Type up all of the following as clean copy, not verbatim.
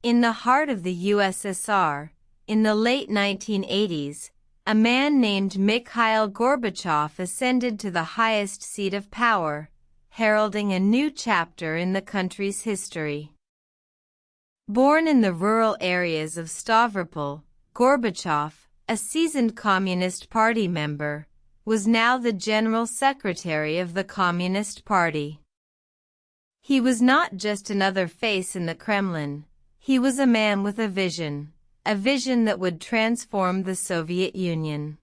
In the heart of the USSR, in the late 1980s, a man named Mikhail Gorbachev ascended to the highest seat of power, heralding a new chapter in the country's history. Born in the rural areas of Stavropol, Gorbachev, a seasoned Communist Party member, was now the General Secretary of the Communist Party. He was not just another face in the Kremlin, he was a man with a vision that would transform the Soviet Union.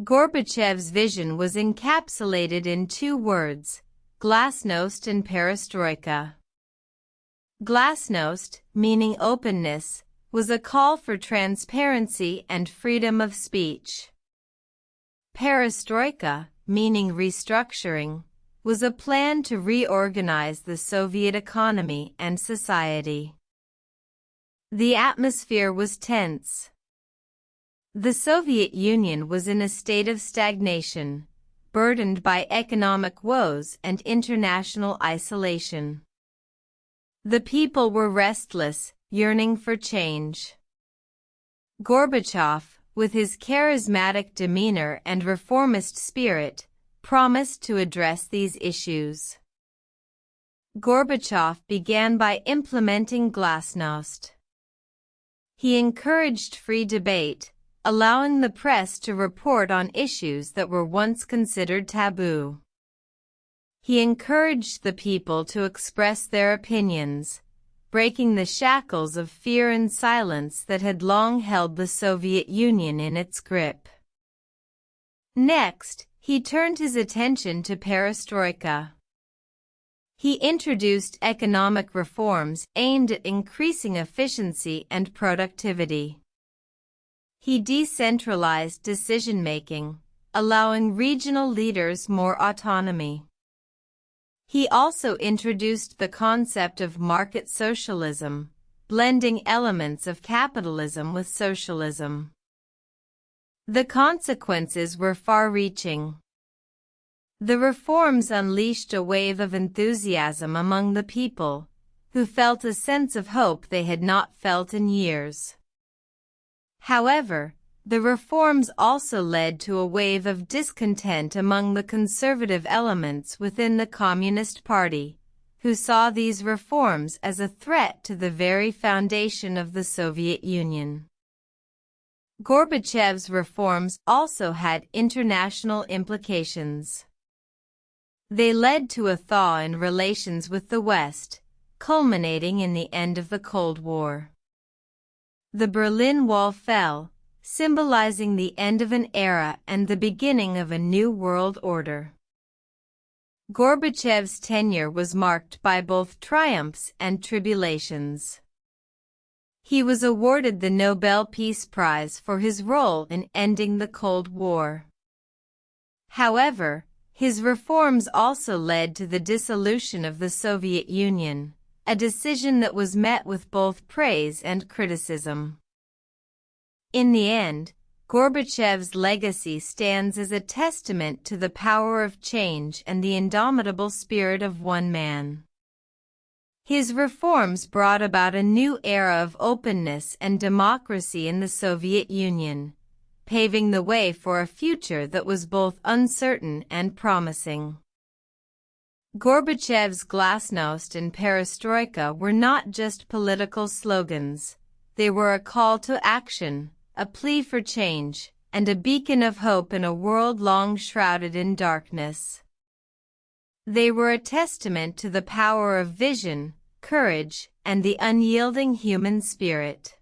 Gorbachev's vision was encapsulated in two words, Glasnost and Perestroika. Glasnost, meaning openness, was a call for transparency and freedom of speech. Perestroika, meaning restructuring, was a plan to reorganize the Soviet economy and society. The atmosphere was tense. The Soviet Union was in a state of stagnation, burdened by economic woes and international isolation. The people were restless, yearning for change. Gorbachev, with his charismatic demeanor and reformist spirit, promised to address these issues. Gorbachev began by implementing Glasnost. He encouraged free debate, allowing the press to report on issues that were once considered taboo. He encouraged the people to express their opinions, breaking the shackles of fear and silence that had long held the Soviet Union in its grip. Next, he turned his attention to perestroika. He introduced economic reforms aimed at increasing efficiency and productivity. He decentralized decision-making, allowing regional leaders more autonomy. He also introduced the concept of market socialism, blending elements of capitalism with socialism. The consequences were far-reaching. The reforms unleashed a wave of enthusiasm among the people, who felt a sense of hope they had not felt in years. However, the reforms also led to a wave of discontent among the conservative elements within the Communist Party, who saw these reforms as a threat to the very foundation of the Soviet Union. Gorbachev's reforms also had international implications. They led to a thaw in relations with the West, culminating in the end of the Cold War. The Berlin Wall fell, symbolizing the end of an era and the beginning of a new world order. Gorbachev's tenure was marked by both triumphs and tribulations. He was awarded the Nobel Peace Prize for his role in ending the Cold War. However, his reforms also led to the dissolution of the Soviet Union, a decision that was met with both praise and criticism. In the end, Gorbachev's legacy stands as a testament to the power of change and the indomitable spirit of one man. His reforms brought about a new era of openness and democracy in the Soviet Union, paving the way for a future that was both uncertain and promising. Gorbachev's Glasnost and Perestroika were not just political slogans, they were a call to action, a plea for change, and a beacon of hope in a world long shrouded in darkness. They were a testament to the power of vision, courage, and the unyielding human spirit.